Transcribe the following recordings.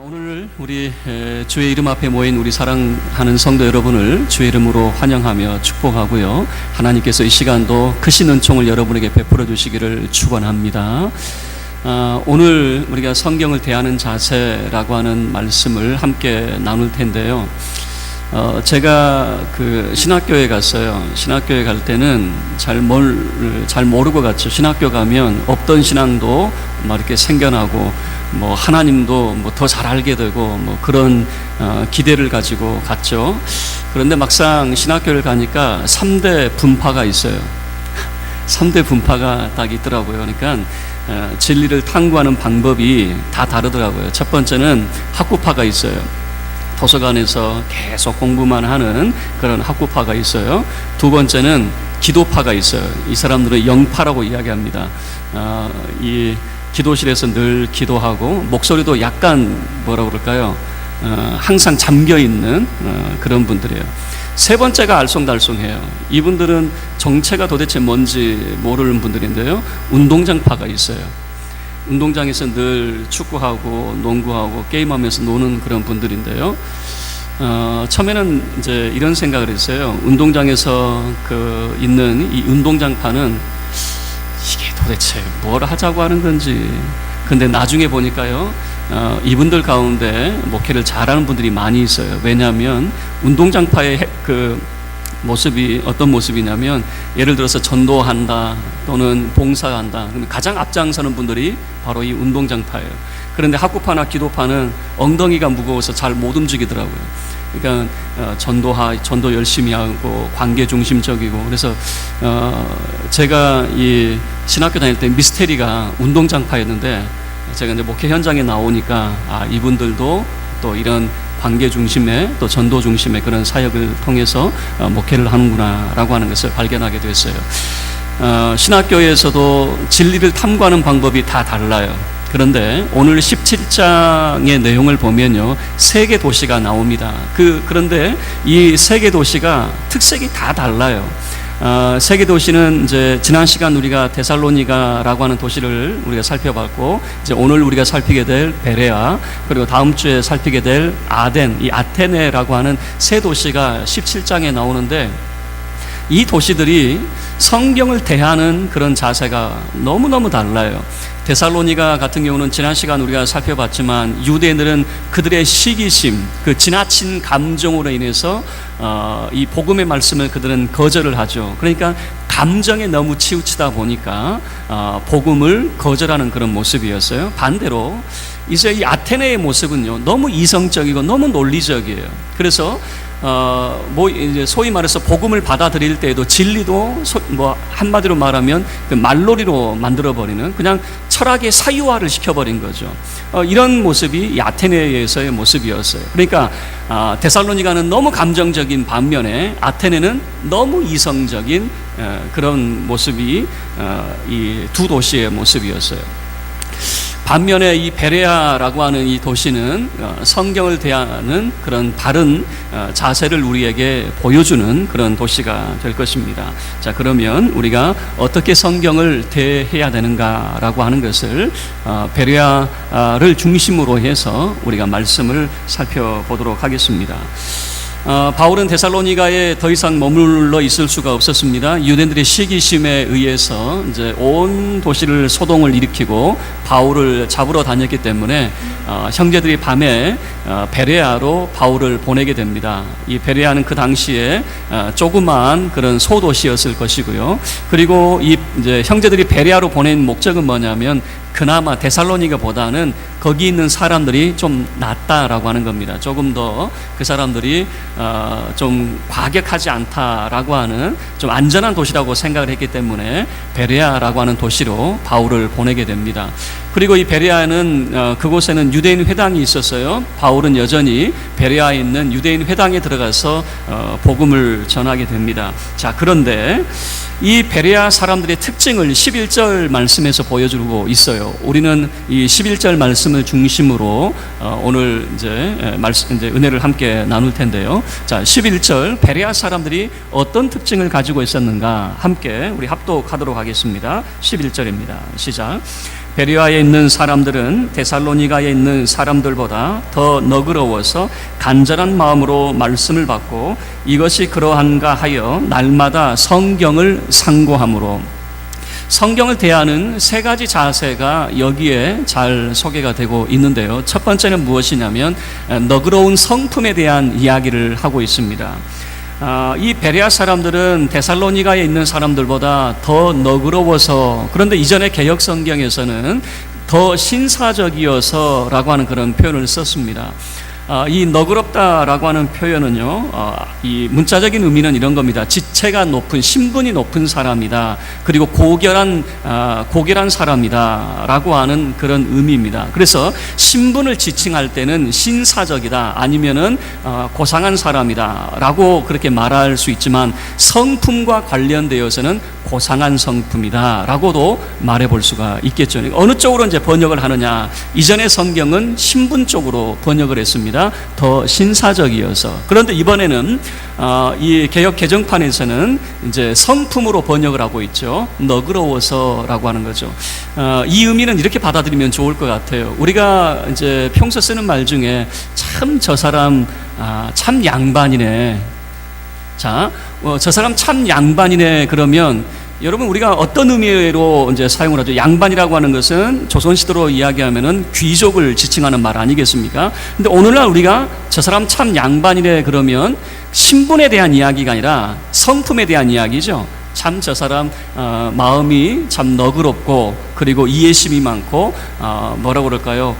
오늘 우리 주의 이름 앞에 모인 우리 사랑하는 성도 여러분을 주의 이름으로 환영하며 축복하고요. 하나님께서 이 시간도 크신 은총을 여러분에게 베풀어 주시기를 축원합니다. 오늘 우리가 성경을 대하는 자세라고 하는 말씀을 함께 나눌 텐데요. 제가 신학교에 갔어요. 신학교에 갈 때는 잘 모르고 갔죠. 신학교 가면 없던 신앙도 막 이렇게 생겨나고, 하나님도 더 잘 알게 되고, 그런 기대를 가지고 갔죠. 그런데 막상 신학교를 가니까 3대 분파가 있어요. 3대 분파가 딱 있더라고요. 그러니까 진리를 탐구하는 방법이 다 다르더라고요. 첫 번째는 학구파가 있어요. 도서관에서 계속 공부만 하는 그런 학구파가 있어요. 두 번째는 기도파가 있어요. 이 사람들은 영파라고 이야기합니다. 이 기도실에서 늘 기도하고 목소리도 약간 항상 잠겨있는 그런 분들이에요. 세 번째가 알쏭달쏭해요. 이분들은 정체가 도대체 뭔지 모르는 분들인데요. 운동장파가 있어요. 운동장에서 늘 축구하고 농구하고 게임하면서 노는 그런 분들인데요. 처음에는 이제 이런 생각을 했어요. 운동장에서 있는 이 운동장파는 이게 도대체 뭘 하자고 하는 건지. 근데 나중에 보니까요, 이분들 가운데 목회를 잘하는 분들이 많이 있어요. 왜냐하면 운동장파의 모습이 어떤 모습이냐면, 예를 들어서 전도한다 또는 봉사한다, 그러면 가장 앞장서는 분들이 바로 이 운동장파예요. 그런데 학구파나 기도파는 엉덩이가 무거워서 잘 못 움직이더라고요. 그러니까 전도 열심히 하고 관계 중심적이고. 그래서 제가 이 신학교 다닐 때 미스테리가 운동장파였는데, 제가 이제 목회 현장에 나오니까 이분들도 또 이런 관계 중심의 또 전도 중심의 그런 사역을 통해서 목회를 하는구나라고 하는 것을 발견하게 됐어요. 신학교에서도 진리를 탐구하는 방법이 다 달라요. 그런데 오늘 17장의 내용을 보면요, 3개 도시가 나옵니다. 그런데 이 3개 도시가 특색이 다 달라요. 3개 도시는 이제 지난 시간 우리가 데살로니가라고 하는 도시를 우리가 살펴봤고, 이제 오늘 우리가 살피게 될 베레아, 그리고 다음 주에 살피게 될 아덴, 이 아테네라고 하는 3 도시가 17장에 나오는데, 이 도시들이 성경을 대하는 그런 자세가 너무너무 달라요. 데살로니가 같은 경우는 지난 시간 우리가 살펴봤지만, 유대인들은 그들의 시기심, 지나친 감정으로 인해서 이 복음의 말씀을 그들은 거절을 하죠. 그러니까 감정에 너무 치우치다 보니까 복음을 거절하는 그런 모습이었어요. 반대로 이제 이 아테네의 모습은요, 너무 이성적이고 너무 논리적이에요. 그래서 이제 소위 말해서 복음을 받아들일 때에도 진리도 한마디로 말하면 말놀이로 만들어버리는, 그냥 철학의 사유화를 시켜버린 거죠. 이런 모습이 이 아테네에서의 모습이었어요. 그러니까 데살로니가는 너무 감정적인 반면에 아테네는 너무 이성적인 그런 모습이 이 두 도시의 모습이었어요. 반면에 이 베레아라고 하는 이 도시는 성경을 대하는 그런 바른 자세를 우리에게 보여주는 그런 도시가 될 것입니다. 자, 그러면 우리가 어떻게 성경을 대해야 되는가라고 하는 것을 베레아를 중심으로 해서 우리가 말씀을 살펴보도록 하겠습니다. 바울은 데살로니가에 더 이상 머물러 있을 수가 없었습니다. 유대인들의 시기심에 의해서 이제 온 도시를 소동을 일으키고 바울을 잡으러 다녔기 때문에 형제들이 밤에 베레아로 바울을 보내게 됩니다. 이 베레아는 그 당시에 조그만 그런 소도시였을 것이고요. 그리고 이제 형제들이 베레아로 보낸 목적은 뭐냐면, 그나마 데살로니가보다는 거기 있는 사람들이 좀 낫다라고 하는 겁니다. 조금 더 그 사람들이 좀 과격하지 않다라고 하는 좀 안전한 도시라고 생각을 했기 때문에 베레아라고 하는 도시로 바울을 보내게 됩니다. 그리고 이 베레아는 그곳에는 유대인 회당이 있었어요. 바울은 여전히 베레아에 있는 유대인 회당에 들어가서 복음을 전하게 됩니다. 자, 그런데 이 베레아 사람들의 특징을 11절 말씀에서 보여주고 있어요. 우리는 이 11절 말씀을 중심으로 오늘 이제 은혜를 함께 나눌 텐데요. 자, 11절 베레아 사람들이 어떤 특징을 가지고 있었는가 함께 우리 합독하도록 하겠습니다. 11절입니다. 시작. 베레아에 있는 사람들은 데살로니가에 있는 사람들보다 더 너그러워서 간절한 마음으로 말씀을 받고 이것이 그러한가 하여 날마다 성경을 상고함으로, 성경을 대하는 세 가지 자세가 여기에 잘 소개가 되고 있는데요. 첫 번째는 무엇이냐면 너그러운 성품에 대한 이야기를 하고 있습니다. 이 베레아 사람들은 데살로니가에 있는 사람들보다 더 너그러워서, 그런데 이전의 개역 성경에서는 더 신사적이어서라고 하는 그런 표현을 썼습니다. 이 너그럽다라고 하는 표현은요, 이 문자적인 의미는 이런 겁니다. 지체가 높은, 신분이 높은 사람이다. 그리고 고결한 사람이다라고 하는 그런 의미입니다. 그래서 신분을 지칭할 때는 신사적이다, 아니면은 고상한 사람이다라고 그렇게 말할 수 있지만, 성품과 관련되어서는 고상한 성품이다라고도 말해볼 수가 있겠죠. 어느 쪽으로 이제 번역을 하느냐? 이전의 성경은 신분 쪽으로 번역을 했습니다. 더 신사적이어서. 그런데 이번에는 이 개역 개정판에서는 이제 성품으로 번역을 하고 있죠. 너그러워서라고 하는 거죠. 이 의미는 이렇게 받아들이면 좋을 것 같아요. 우리가 이제 평소 쓰는 말 중에 참 저 사람 참 양반이네. 자, 저 사람 참 양반이네 그러면 여러분, 우리가 어떤 의미로 이제 사용을 하죠? 양반이라고 하는 것은 조선시대로 이야기하면은 귀족을 지칭하는 말 아니겠습니까? 근데 오늘날 우리가 저 사람 참 양반이네 그러면 신분에 대한 이야기가 아니라 성품에 대한 이야기죠. 참 저 사람 마음이 참 너그럽고, 그리고 이해심이 많고, 뭐라고 그럴까요?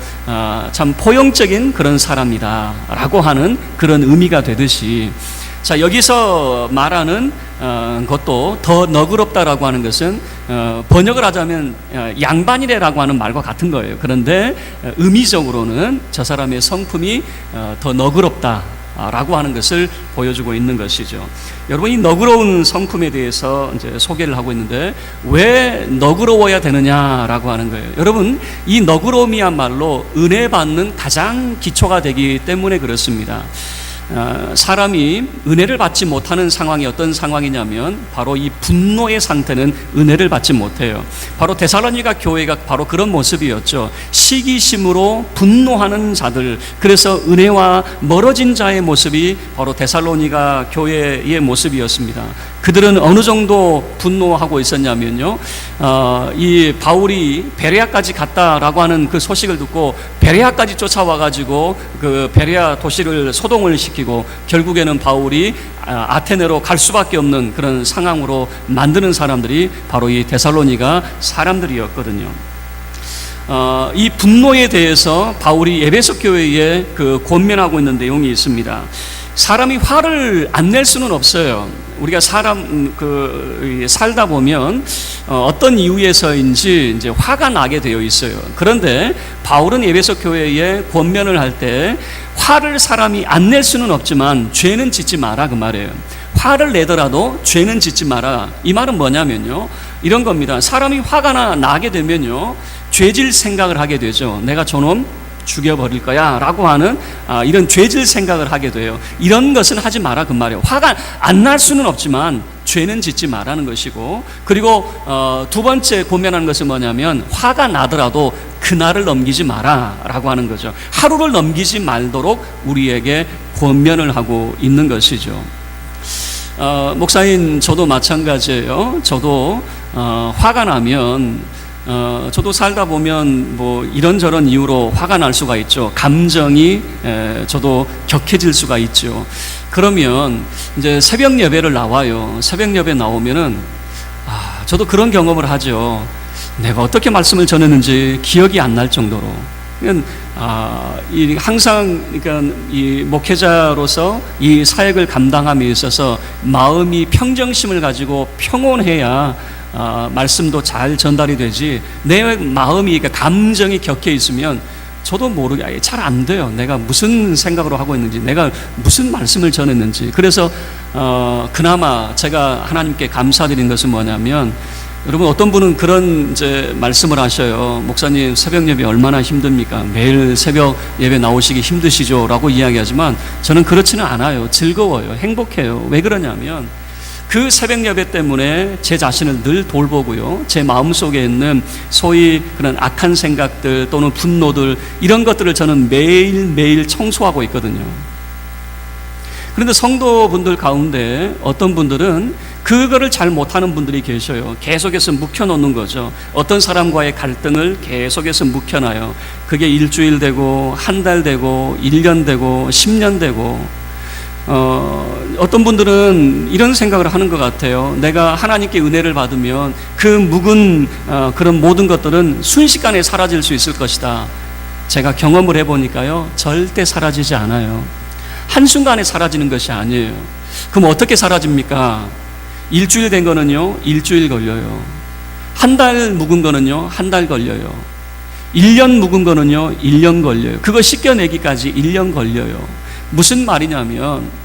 참 포용적인 그런 사람이다라고 하는 그런 의미가 되듯이, 자, 여기서 말하는 것도 더 너그럽다라고 하는 것은 번역을 하자면 양반이래라고 하는 말과 같은 거예요. 그런데 의미적으로는 저 사람의 성품이 더 너그럽다라고 하는 것을 보여주고 있는 것이죠. 여러분, 이 너그러운 성품에 대해서 이제 소개를 하고 있는데, 왜 너그러워야 되느냐라고 하는 거예요. 여러분, 이 너그러움이야말로 은혜 받는 가장 기초가 되기 때문에 그렇습니다. 사람이 은혜를 받지 못하는 상황이 어떤 상황이냐면 바로 이 분노의 상태는 은혜를 받지 못해요. 바로 데살로니가 교회가 바로 그런 모습이었죠. 시기심으로 분노하는 자들, 그래서 은혜와 멀어진 자의 모습이 바로 데살로니가 교회의 모습이었습니다. 그들은 어느 정도 분노하고 있었냐면요, 이 바울이 베레아까지 갔다라고 하는 그 소식을 듣고 베레아까지 쫓아와가지고 그 베레아 도시를 소동을 시키고 결국에는 바울이 아테네로 갈 수밖에 없는 그런 상황으로 만드는 사람들이 바로 이 데살로니가 사람들이었거든요. 이 분노에 대해서 바울이 에베소 교회에 그 권면하고 있는 내용이 있습니다. 사람이 화를 안 낼 수는 없어요. 우리가 살다 보면 어떤 이유에서인지 이제 화가 나게 되어 있어요. 그런데 바울은 에베소 교회에 권면을 할 때 화를 사람이 안 낼 수는 없지만 죄는 짓지 마라 그 말이에요. 화를 내더라도 죄는 짓지 마라. 이 말은 뭐냐면요, 이런 겁니다. 사람이 화가 나게 되면요, 죄질 생각을 하게 되죠. 내가 저놈 죽여버릴 거야 라고 하는 이런 죄질 생각을 하게 돼요. 이런 것은 하지 마라 그 말이에요. 화가 안 날 수는 없지만 죄는 짓지 말라는 것이고, 그리고 두 번째 권면하는 것은 뭐냐면 화가 나더라도 그날을 넘기지 마라 라고 하는 거죠. 하루를 넘기지 말도록 우리에게 권면을 하고 있는 것이죠. 목사인 저도 마찬가지예요. 저도 화가 나면 저도 살다 보면 뭐 이런저런 이유로 화가 날 수가 있죠. 감정이 저도 격해질 수가 있죠. 그러면 이제 새벽 예배를 나와요. 새벽 예배 나오면은 저도 그런 경험을 하죠. 내가 어떻게 말씀을 전했는지 기억이 안 날 정도로. 항상 그러니까 이 목회자로서 이 사역을 감당함에 있어서 마음이 평정심을 가지고 평온해야 말씀도 잘 전달이 되지, 내 마음이, 그러니까 감정이 격해 있으면 저도 모르게 잘 안 돼요. 내가 무슨 생각으로 하고 있는지, 내가 무슨 말씀을 전했는지. 그래서 그나마 제가 하나님께 감사드린 것은 뭐냐면, 여러분, 어떤 분은 그런 이제 말씀을 하셔요. 목사님, 새벽 예배 얼마나 힘듭니까? 매일 새벽 예배 나오시기 힘드시죠? 라고 이야기하지만 저는 그렇지는 않아요. 즐거워요. 행복해요. 왜 그러냐면 그 새벽 예배 때문에 제 자신을 늘 돌보고요, 제 마음속에 있는 소위 그런 악한 생각들 또는 분노들, 이런 것들을 저는 매일매일 청소하고 있거든요. 그런데 성도분들 가운데 어떤 분들은 그거를 잘 못하는 분들이 계셔요. 계속해서 묵혀놓는 거죠. 어떤 사람과의 갈등을 계속해서 묵혀놔요. 그게 일주일 되고, 한 달 되고, 1년 되고, 10년 되고, 어떤 분들은 이런 생각을 하는 것 같아요. 내가 하나님께 은혜를 받으면 그 묵은 그런 모든 것들은 순식간에 사라질 수 있을 것이다. 제가 경험을 해보니까요, 절대 사라지지 않아요. 한순간에 사라지는 것이 아니에요. 그럼 어떻게 사라집니까? 일주일 된 거는요, 일주일 걸려요. 한 달 묵은 거는요, 한 달 걸려요. 1년 묵은 거는요, 1년 걸려요. 그거 씻겨내기까지 1년 걸려요. 무슨 말이냐면,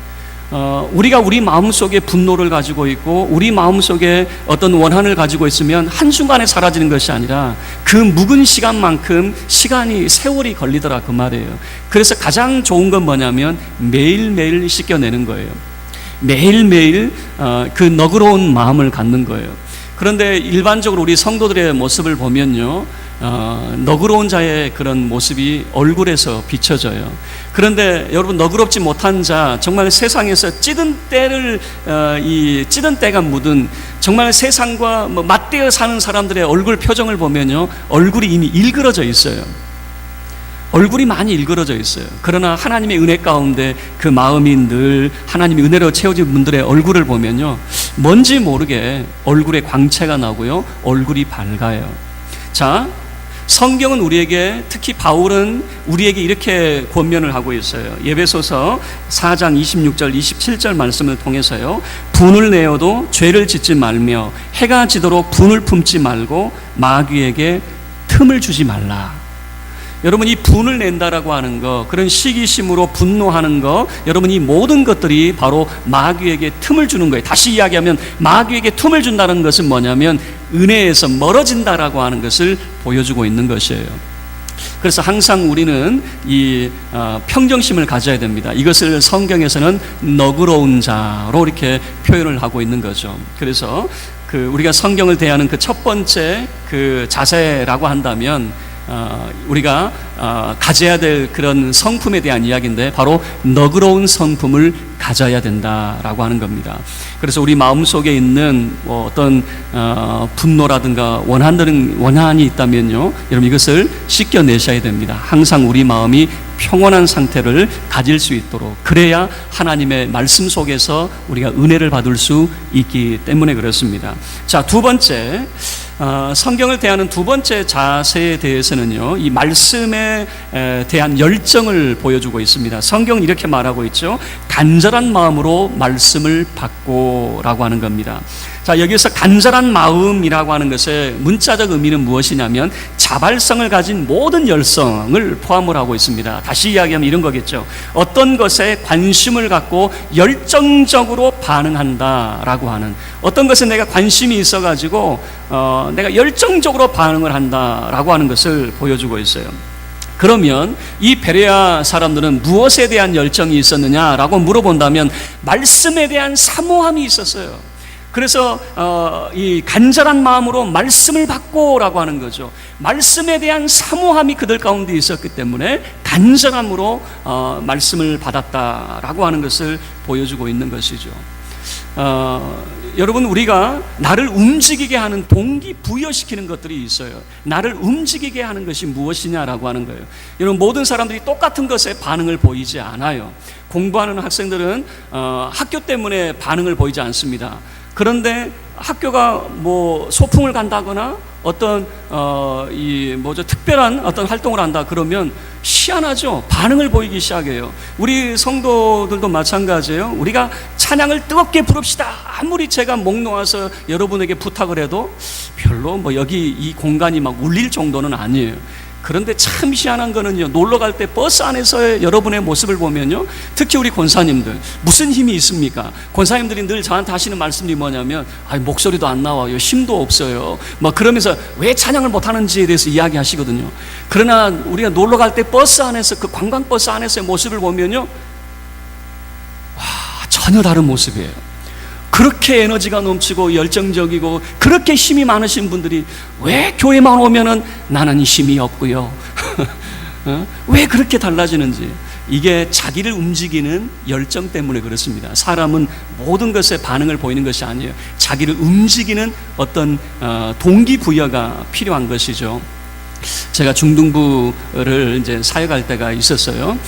우리가 우리 마음속에 분노를 가지고 있고 우리 마음속에 어떤 원한을 가지고 있으면 한순간에 사라지는 것이 아니라 그 묵은 시간만큼 세월이 걸리더라, 그 말이에요. 그래서 가장 좋은 건 뭐냐면 매일매일 씻겨내는 거예요. 매일매일 그 너그러운 마음을 갖는 거예요. 그런데 일반적으로 우리 성도들의 모습을 보면요, 너그러운 자의 그런 모습이 얼굴에서 비춰져요. 그런데 여러분, 너그럽지 못한 자, 정말 세상에서 찌든 때가 묻은, 정말 세상과 맞대어 사는 사람들의 얼굴 표정을 보면요, 얼굴이 이미 일그러져 있어요. 얼굴이 많이 일그러져 있어요. 그러나 하나님의 은혜 가운데 그 마음이 늘 하나님의 은혜로 채워진 분들의 얼굴을 보면요, 뭔지 모르게 얼굴에 광채가 나고요, 얼굴이 밝아요. 자, 성경은 우리에게, 특히 바울은 우리에게 이렇게 권면을 하고 있어요. 에베소서 4장 26절 27절 말씀을 통해서요, 분을 내어도 죄를 짓지 말며 해가 지도록 분을 품지 말고 마귀에게 틈을 주지 말라. 여러분, 이 분을 낸다라고 하는 거, 그런 시기심으로 분노하는 거, 여러분, 이 모든 것들이 바로 마귀에게 틈을 주는 거예요. 다시 이야기하면 마귀에게 틈을 준다는 것은 뭐냐면 은혜에서 멀어진다라고 하는 것을 보여주고 있는 것이에요. 그래서 항상 우리는 이 평정심을 가져야 됩니다. 이것을 성경에서는 너그러운 자로 이렇게 표현을 하고 있는 거죠. 그래서 우리가 성경을 대하는 그 첫 번째 그 자세라고 한다면 우리가 가져야 될 그런 성품에 대한 이야기인데, 바로 너그러운 성품을 가져야 된다라고 하는 겁니다. 그래서 우리 마음속에 있는 어떤 분노라든가 원한이 있다면요, 여러분, 이것을 씻겨내셔야 됩니다. 항상 우리 마음이 평온한 상태를 가질 수 있도록, 그래야 하나님의 말씀 속에서 우리가 은혜를 받을 수 있기 때문에 그렇습니다. 자, 두 번째, 성경을 대하는 두 번째 자세에 대해서는요, 이 말씀에 대한 열정을 보여주고 있습니다. 성경은 이렇게 말하고 있죠. 간절한 마음으로 말씀을 받고라고 하는 겁니다. 자, 여기서 간절한 마음이라고 하는 것의 문자적 의미는 무엇이냐면 자발성을 가진 모든 열성을 포함을 하고 있습니다. 다시 이야기하면 이런 거겠죠. 어떤 것에 관심을 갖고 열정적으로 반응한다라고 하는, 어떤 것에 내가 관심이 있어가지고 내가 열정적으로 반응을 한다라고 하는 것을 보여주고 있어요. 그러면 이 베레아 사람들은 무엇에 대한 열정이 있었느냐라고 물어본다면 말씀에 대한 사모함이 있었어요. 그래서 이 간절한 마음으로 말씀을 받고라고 하는 거죠. 말씀에 대한 사모함이 그들 가운데 있었기 때문에 간절함으로 말씀을 받았다라고 하는 것을 보여주고 있는 것이죠. 여러분, 우리가 나를 움직이게 하는 동기 부여시키는 것들이 있어요. 나를 움직이게 하는 것이 무엇이냐라고 하는 거예요. 여러분, 모든 사람들이 똑같은 것에 반응을 보이지 않아요. 공부하는 학생들은 학교 때문에 반응을 보이지 않습니다. 그런데 학교가 소풍을 간다거나 어떤 특별한 어떤 활동을 한다 그러면 희한하죠. 반응을 보이기 시작해요. 우리 성도들도 마찬가지예요. 우리가 찬양을 뜨겁게 부릅시다. 아무리 제가 목 놓아서 여러분에게 부탁을 해도 별로 여기 이 공간이 막 울릴 정도는 아니에요. 그런데 참 희한한 거는요, 놀러 갈 때 버스 안에서의 여러분의 모습을 보면요, 특히 우리 권사님들 무슨 힘이 있습니까? 권사님들이 늘 저한테 하시는 말씀이 뭐냐면, 목소리도 안 나와요, 힘도 없어요, 그러면서 왜 찬양을 못하는지에 대해서 이야기하시거든요. 그러나 우리가 놀러 갈 때 버스 안에서, 그 관광버스 안에서의 모습을 보면요, 전혀 다른 모습이에요. 그렇게 에너지가 넘치고 열정적이고 그렇게 힘이 많으신 분들이 왜 교회만 오면은 나는 힘이 없고요. 왜 그렇게 달라지는지. 이게 자기를 움직이는 열정 때문에 그렇습니다. 사람은 모든 것에 반응을 보이는 것이 아니에요. 자기를 움직이는 어떤 동기부여가 필요한 것이죠. 제가 중등부를 이제 사역할 때가 있었어요.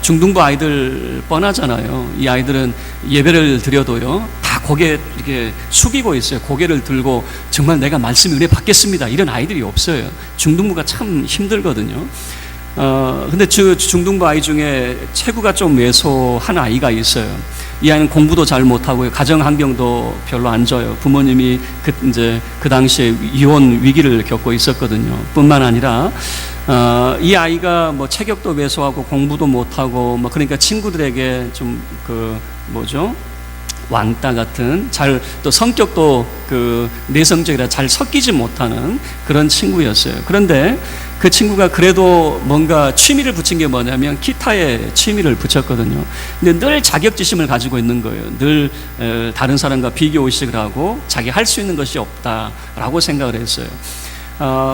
중등부 아이들 뻔하잖아요. 이 아이들은 예배를 드려도요, 다 고개 이렇게 숙이고 있어요. 고개를 들고 정말 내가 말씀 은혜 받겠습니다, 이런 아이들이 없어요. 중등부가 참 힘들거든요. 근데 중등부 아이 중에 체구가 좀 왜소한 아이가 있어요. 이 아이는 공부도 잘 못하고요, 가정 환경도 별로 안 좋아요. 부모님이 그 당시에 이혼 위기를 겪고 있었거든요. 뿐만 아니라 이 아이가 뭐 체격도 왜소하고 공부도 못하고 뭐 그러니까 친구들에게 좀 왕따 같은, 또 성격도 내성적이라 잘 섞이지 못하는 그런 친구였어요. 그런데 그 친구가 그래도 뭔가 취미를 붙인 게 뭐냐면 기타에 취미를 붙였거든요. 근데 늘 자격지심을 가지고 있는 거예요. 늘 다른 사람과 비교의식을 하고 자기 할 수 있는 것이 없다라고 생각을 했어요.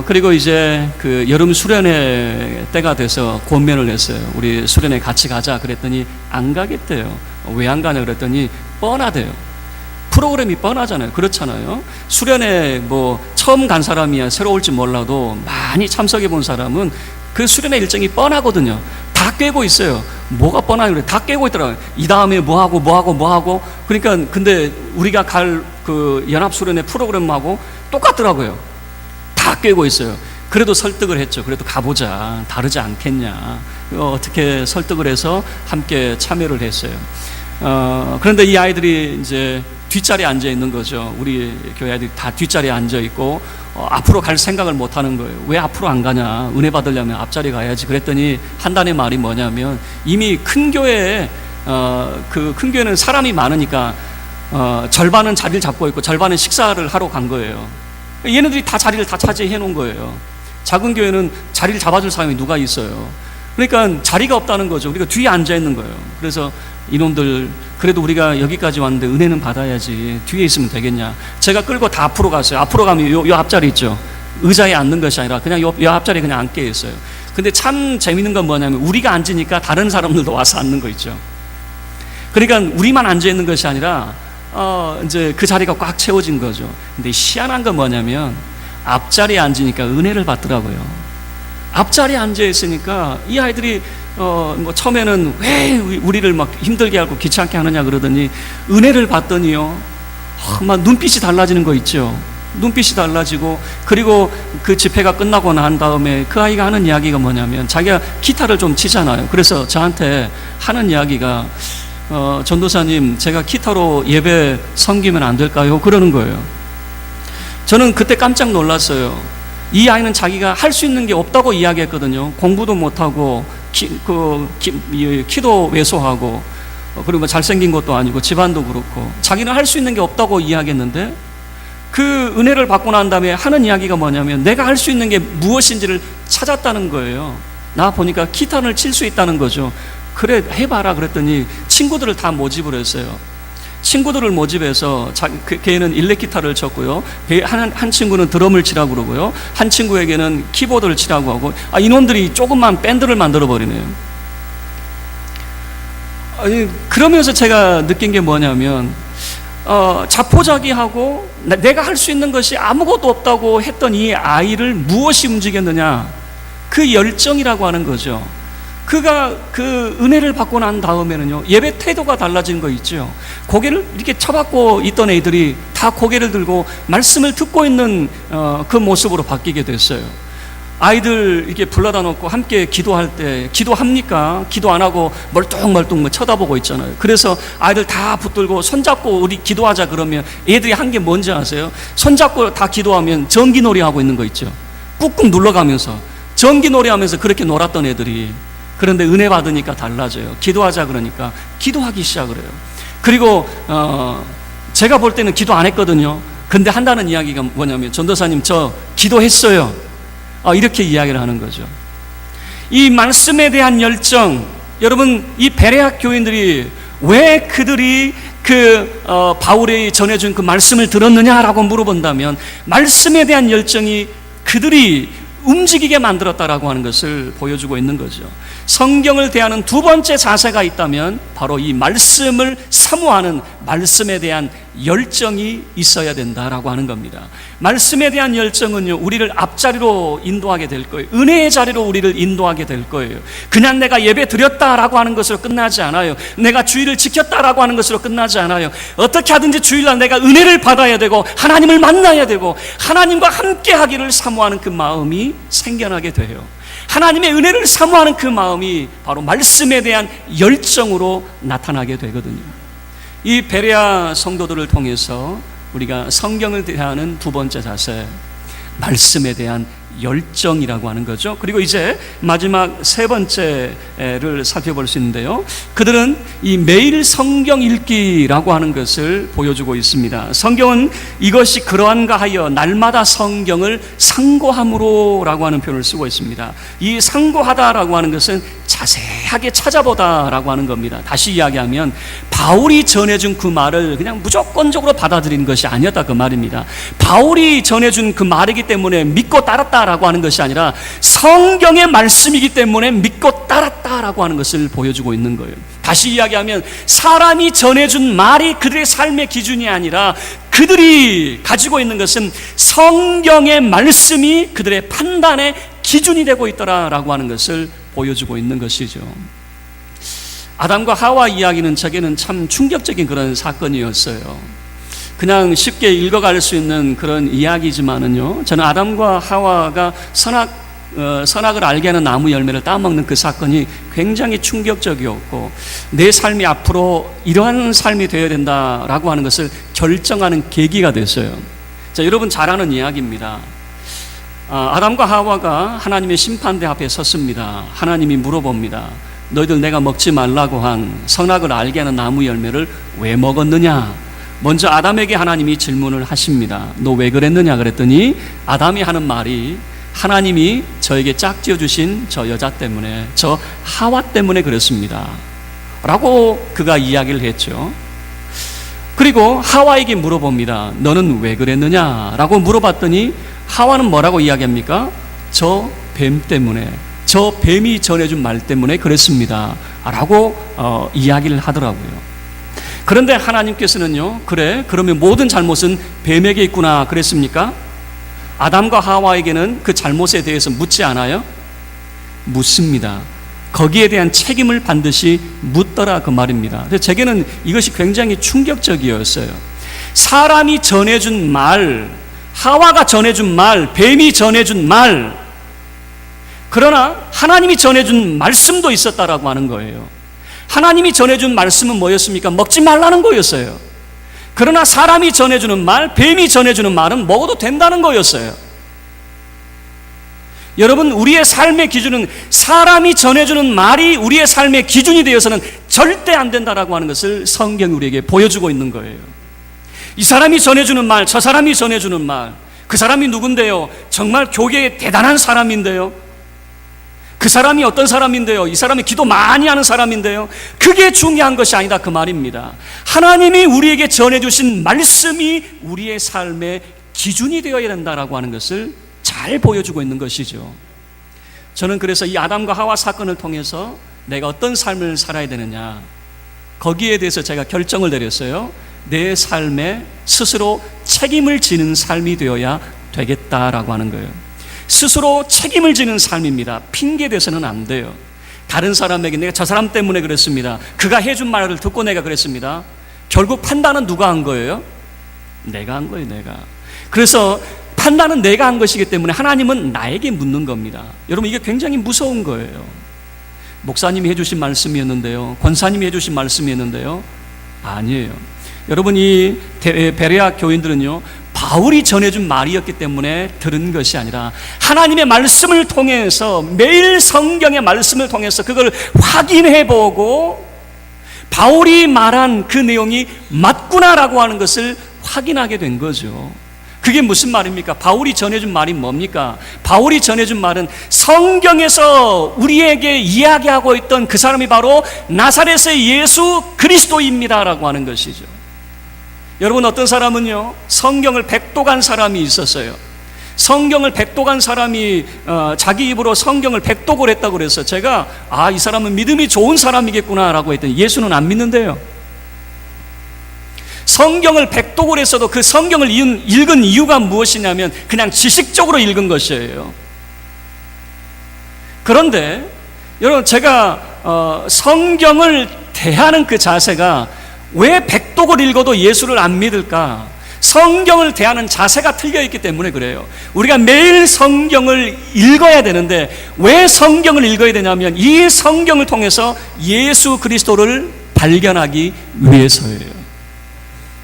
그리고 이제 그 여름 수련회 때가 돼서 권면을 했어요. 우리 수련회 같이 가자 그랬더니 안 가겠대요. 왜 안 가냐 그랬더니 뻔하대요. 프로그램이 뻔하잖아요. 그렇잖아요. 수련회 처음 간 사람이야 새로 올지 몰라도 많이 참석해 본 사람은 그 수련회 일정이 뻔하거든요. 다 꿰고 있어요. 뭐가 뻔하냐 그래. 다 꿰고 있더라고요. 이 다음에 뭐하고. 그러니까 근데 우리가 갈 그 연합수련회 프로그램하고 똑같더라고요. 다 꿰고 있어요. 그래도 설득을 했죠. 그래도 가보자. 다르지 않겠냐. 어떻게 설득을 해서 함께 참여를 했어요. 그런데 이 아이들이 이제 뒷자리에 앉아 있는 거죠. 우리 교회 아이들이 다 뒷자리에 앉아 있고 앞으로 갈 생각을 못 하는 거예요. 왜 앞으로 안 가냐? 은혜 받으려면 앞자리 가야지. 그랬더니 한단의 말이 뭐냐면, 이미 큰 교회에 그 큰 교회는 사람이 많으니까 절반은 자리를 잡고 있고 절반은 식사를 하러 간 거예요. 얘네들이 다 자리를 다 차지해 놓은 거예요. 작은 교회는 자리를 잡아줄 사람이 누가 있어요. 그러니까 자리가 없다는 거죠. 우리가 뒤에 앉아 있는 거예요. 그래서 이놈들, 그래도 우리가 여기까지 왔는데 은혜는 받아야지, 뒤에 있으면 되겠냐. 제가 끌고 다 앞으로 갔어요. 앞으로 가면 요 앞자리 있죠. 의자에 앉는 것이 아니라 그냥 요 앞자리에 그냥 앉게 있어요. 근데 참 재밌는 건 뭐냐면 우리가 앉으니까 다른 사람들도 와서 앉는 거 있죠. 그러니까 우리만 앉아 있는 것이 아니라 이제 그 자리가 꽉 채워진 거죠. 근데 희한한 건 뭐냐면 앞자리에 앉으니까 은혜를 받더라고요. 앞자리에 앉아 있으니까 이 아이들이 처음에는 왜 우리를 막 힘들게 하고 귀찮게 하느냐 그러더니 은혜를 받더니요, 막 눈빛이 달라지는 거 있죠. 눈빛이 달라지고, 그리고 그 집회가 끝나고 난 다음에 그 아이가 하는 이야기가 뭐냐면, 자기가 기타를 좀 치잖아요. 그래서 저한테 하는 이야기가 전도사님, 제가 기타로 예배 섬기면 안 될까요? 그러는 거예요. 저는 그때 깜짝 놀랐어요. 이 아이는 자기가 할 수 있는 게 없다고 이야기했거든요. 공부도 못하고 키도 왜소하고, 그리고 잘생긴 것도 아니고 집안도 그렇고 자기는 할 수 있는 게 없다고 이야기했는데, 그 은혜를 받고 난 다음에 하는 이야기가 뭐냐면 내가 할 수 있는 게 무엇인지를 찾았다는 거예요. 나 보니까 기타를 칠 수 있다는 거죠. 그래 해봐라 그랬더니 친구들을 다 모집을 했어요. 친구들을 모집해서 걔는 일렉 기타를 쳤고요, 한 친구는 드럼을 치라고 그러고요, 한 친구에게는 키보드를 치라고 하고, 이놈들이 조금만 밴드를 만들어 버리네요. 그러면서 제가 느낀 게 뭐냐면, 자포자기하고 내가 할 수 있는 것이 아무것도 없다고 했던 이 아이를 무엇이 움직였느냐? 그 열정이라고 하는 거죠. 그가 그 은혜를 받고 난 다음에는요, 예배 태도가 달라진 거 있죠. 고개를 이렇게 쳐박고 있던 애들이 다 고개를 들고 말씀을 듣고 있는 그 모습으로 바뀌게 됐어요. 아이들 이렇게 불러다 놓고 함께 기도할 때 기도합니까? 기도 안 하고 멀뚱멀뚱 쳐다보고 있잖아요. 그래서 아이들 다 붙들고 손잡고 우리 기도하자 그러면 애들이 한 게 뭔지 아세요? 손잡고 다 기도하면 전기놀이 하고 있는 거 있죠. 꾹꾹 눌러가면서 전기놀이 하면서 그렇게 놀았던 애들이, 그런데 은혜 받으니까 달라져요. 기도하자 그러니까 기도하기 시작을 해요. 그리고 제가 볼 때는 기도 안 했거든요. 근데 한다는 이야기가 뭐냐면, 전도사님 저 기도했어요. 이렇게 이야기를 하는 거죠. 이 말씀에 대한 열정, 여러분 이 베레아 교인들이 왜 그들이 바울이 전해준 그 말씀을 들었느냐라고 물어본다면 말씀에 대한 열정이 그들이 움직이게 만들었다라고 하는 것을 보여주고 있는 거죠. 성경을 대하는 두 번째 자세가 있다면 바로 이 말씀을 사모하는 말씀에 대한 열정이 있어야 된다라고 하는 겁니다. 말씀에 대한 열정은요, 우리를 앞자리로 인도하게 될 거예요. 은혜의 자리로 우리를 인도하게 될 거예요. 그냥 내가 예배 드렸다라고 하는 것으로 끝나지 않아요. 내가 주일을 지켰다라고 하는 것으로 끝나지 않아요. 어떻게 하든지 주일날 내가 은혜를 받아야 되고 하나님을 만나야 되고 하나님과 함께 하기를 사모하는 그 마음이 생겨나게 돼요. 하나님의 은혜를 사모하는 그 마음이 바로 말씀에 대한 열정으로 나타나게 되거든요. 이 베레아 성도들을 통해서 우리가 성경을 대하는 두 번째 자세, 말씀에 대한 열정이라고 하는 거죠. 그리고 이제 마지막 세 번째를 살펴볼 수 있는데요, 그들은 이 매일 성경 읽기라고 하는 것을 보여주고 있습니다. 성경은 이것이 그러한가 하여 날마다 성경을 상고함으로 라고 하는 표현을 쓰고 있습니다. 이 상고하다라고 하는 것은 자세하게 찾아보다라고 하는 겁니다. 다시 이야기하면 바울이 전해준 그 말을 그냥 무조건적으로 받아들이는 것이 아니었다 그 말입니다. 바울이 전해준 그 말이기 때문에 믿고 따랐다라고 하는 것이 아니라 성경의 말씀이기 때문에 믿고 따랐다라고 하는 것을 보여주고 있는 거예요. 다시 이야기하면 사람이 전해준 말이 그들의 삶의 기준이 아니라 그들이 가지고 있는 것은 성경의 말씀이 그들의 판단의 기준이 되고 있더라라고 하는 것을 보여주고 있는 것이죠. 아담과 하와 이야기는 제게는 참 충격적인 그런 사건이었어요. 그냥 쉽게 읽어갈 수 있는 그런 이야기지만은요, 저는 아담과 하와가 선악을 알게 하는 나무 열매를 따먹는 그 사건이 굉장히 충격적이었고, 내 삶이 앞으로 이러한 삶이 되어야 된다라고 하는 것을 결정하는 계기가 됐어요. 자, 여러분 잘 아는 이야기입니다. 아담과 하와가 하나님의 심판대 앞에 섰습니다. 하나님이 물어봅니다. 너희들 내가 먹지 말라고 한 선악을 알게 하는 나무 열매를 왜 먹었느냐? 먼저 아담에게 하나님이 질문을 하십니다. 너 왜 그랬느냐 그랬더니 아담이 하는 말이 하나님이 저에게 짝지어 주신 저 여자 때문에, 저 하와 때문에 그랬습니다 라고 그가 이야기를 했죠. 그리고 하와에게 물어봅니다. 너는 왜 그랬느냐 라고 물어봤더니 하와는 뭐라고 이야기합니까? 저 뱀 때문에, 저 뱀이 전해준 말 때문에 그랬습니다 라고 이야기를 하더라고요. 그런데 하나님께서는요, 그래 그러면 모든 잘못은 뱀에게 있구나 그랬습니까? 아담과 하와에게는 그 잘못에 대해서 묻지 않아요? 묻습니다. 거기에 대한 책임을 반드시 묻더라 그 말입니다. 그래서 제게는 이것이 굉장히 충격적이었어요. 사람이 전해준 말, 하와가 전해준 말, 뱀이 전해준 말, 그러나 하나님이 전해준 말씀도 있었다라고 하는 거예요. 하나님이 전해준 말씀은 뭐였습니까? 먹지 말라는 거였어요. 그러나 사람이 전해주는 말, 뱀이 전해주는 말은 먹어도 된다는 거였어요. 여러분, 우리의 삶의 기준은 사람이 전해주는 말이 우리의 삶의 기준이 되어서는 절대 안 된다라고 하는 것을 성경이 우리에게 보여주고 있는 거예요. 이 사람이 전해주는 말, 저 사람이 전해주는 말, 그 사람이 누군데요? 정말 교계에 대단한 사람인데요. 그 사람이 어떤 사람인데요? 이 사람이 기도 많이 하는 사람인데요. 그게 중요한 것이 아니다 그 말입니다. 하나님이 우리에게 전해주신 말씀이 우리의 삶의 기준이 되어야 된다라고 하는 것을 잘 보여주고 있는 것이죠. 저는 그래서 이 아담과 하와 사건을 통해서 내가 어떤 삶을 살아야 되느냐, 거기에 대해서 제가 결정을 내렸어요. 내 삶에 스스로 책임을 지는 삶이 되어야 되겠다라고 하는 거예요. 스스로 책임을 지는 삶입니다. 핑계 대서는 안 돼요. 다른 사람에게 내가 저 사람 때문에 그랬습니다, 그가 해준 말을 듣고 내가 그랬습니다. 결국 판단은 누가 한 거예요? 내가 한 거예요, 내가. 그래서 판단은 내가 한 것이기 때문에 하나님은 나에게 묻는 겁니다. 여러분, 이게 굉장히 무서운 거예요. 목사님이 해주신 말씀이었는데요, 권사님이 해주신 말씀이었는데요, 아니에요. 여러분, 이 베레아 교인들은요, 바울이 전해준 말이었기 때문에 들은 것이 아니라 하나님의 말씀을 통해서, 매일 성경의 말씀을 통해서 그걸 확인해보고 바울이 말한 그 내용이 맞구나라고 하는 것을 확인하게 된 거죠. 그게 무슨 말입니까? 바울이 전해준 말이 뭡니까? 바울이 전해준 말은 성경에서 우리에게 이야기하고 있던 그 사람이 바로 나사렛의 예수 그리스도입니다라고 하는 것이죠. 여러분, 어떤 사람은요, 성경을 백독한 사람이 있었어요. 성경을 백독한 사람이 자기 입으로 성경을 백독을 했다고 그래서 제가 이 사람은 믿음이 좋은 사람이겠구나 라고 했더니 예수는 안 믿는데요. 성경을 백독을 했어도 그 성경을 읽은 이유가 무엇이냐면 그냥 지식적으로 읽은 것이에요. 그런데 여러분, 제가 성경을 대하는 그 자세가 왜 백독을 읽어도 예수를 안 믿을까? 성경을 대하는 자세가 틀려 있기 때문에 그래요. 우리가 매일 성경을 읽어야 되는데 왜 성경을 읽어야 되냐면 이 성경을 통해서 예수 그리스도를 발견하기 위해서예요.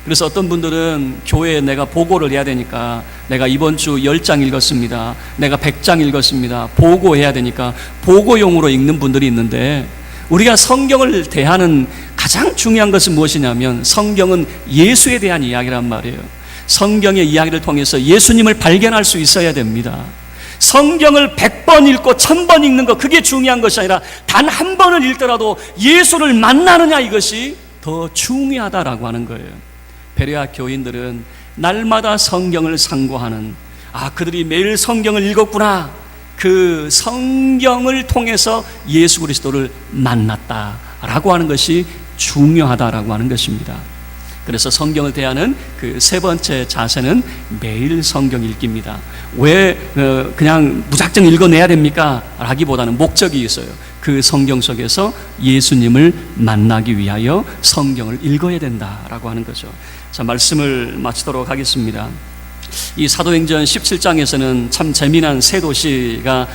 그래서 어떤 분들은 교회에 내가 보고를 해야 되니까 내가 이번 주 10장 읽었습니다, 내가 100장 읽었습니다, 보고해야 되니까 보고용으로 읽는 분들이 있는데, 우리가 성경을 대하는 가장 중요한 것은 무엇이냐면 성경은 예수에 대한 이야기란 말이에요. 성경의 이야기를 통해서 예수님을 발견할 수 있어야 됩니다. 성경을 100번 읽고 1000번 읽는 것, 그게 중요한 것이 아니라 단 한 번을 읽더라도 예수를 만나느냐, 이것이 더 중요하다라고 하는 거예요. 베레아 교인들은 날마다 성경을 상고하는, 그들이 매일 성경을 읽었구나, 그 성경을 통해서 예수 그리스도를 만났다라고 하는 것이 중요하다라고 하는 것입니다. 그래서 성경을 대하는 그 세 번째 자세는 매일 성경 읽기입니다. 왜 그냥 무작정 읽어내야 됩니까? 라기보다는 목적이 있어요. 그 성경 속에서 예수님을 만나기 위하여 성경을 읽어야 된다라고 하는 거죠. 자, 말씀을 마치도록 하겠습니다. 이 사도행전 17장에서는 참 재미난 세 도시가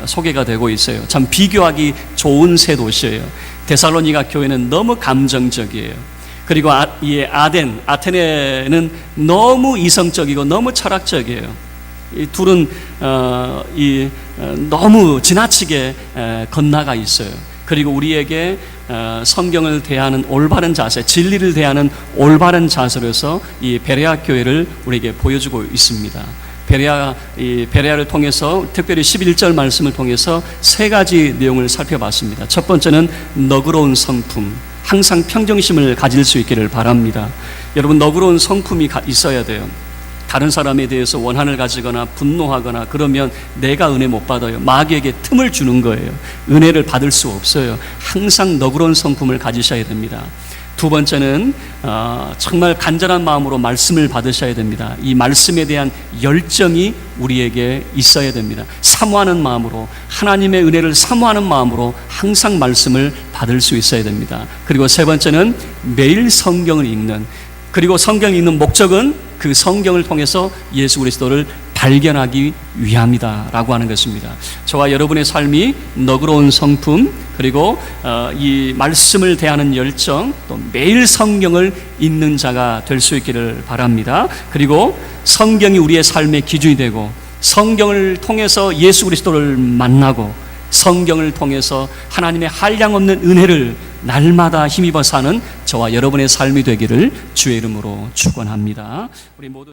소개가 되고 있어요. 참 비교하기 좋은 세 도시예요. 데살로니가 교회는 너무 감정적이에요. 그리고 이 아테네는 너무 이성적이고 너무 철학적이에요. 이 둘은 너무 지나치게 건나가 있어요. 그리고 우리에게 성경을 대하는 올바른 자세, 진리를 대하는 올바른 자세로서 이 베레아 교회를 우리에게 보여주고 있습니다. 베레아를 통해서 특별히 11절 말씀을 통해서 세 가지 내용을 살펴봤습니다. 첫 번째는 너그러운 성품, 항상 평정심을 가질 수 있기를 바랍니다. 여러분, 너그러운 성품이 있어야 돼요. 다른 사람에 대해서 원한을 가지거나 분노하거나 그러면 내가 은혜 못 받아요. 마귀에게 틈을 주는 거예요. 은혜를 받을 수 없어요. 항상 너그러운 성품을 가지셔야 됩니다. 두 번째는 정말 간절한 마음으로 말씀을 받으셔야 됩니다. 이 말씀에 대한 열정이 우리에게 있어야 됩니다. 사모하는 마음으로, 하나님의 은혜를 사모하는 마음으로 항상 말씀을 받을 수 있어야 됩니다. 그리고 세 번째는 매일 성경을 읽는, 그리고 성경을 읽는 목적은 그 성경을 통해서 예수 그리스도를 발견하기 위함이다라고 하는 것입니다. 저와 여러분의 삶이 너그러운 성품, 그리고 이 말씀을 대하는 열정, 또 매일 성경을 읽는 자가 될 수 있기를 바랍니다. 그리고 성경이 우리의 삶의 기준이 되고 성경을 통해서 예수 그리스도를 만나고 성경을 통해서 하나님의 한량없는 은혜를 날마다 힘입어 사는 저와 여러분의 삶이 되기를 주의 이름으로 축원합니다. 우리 모두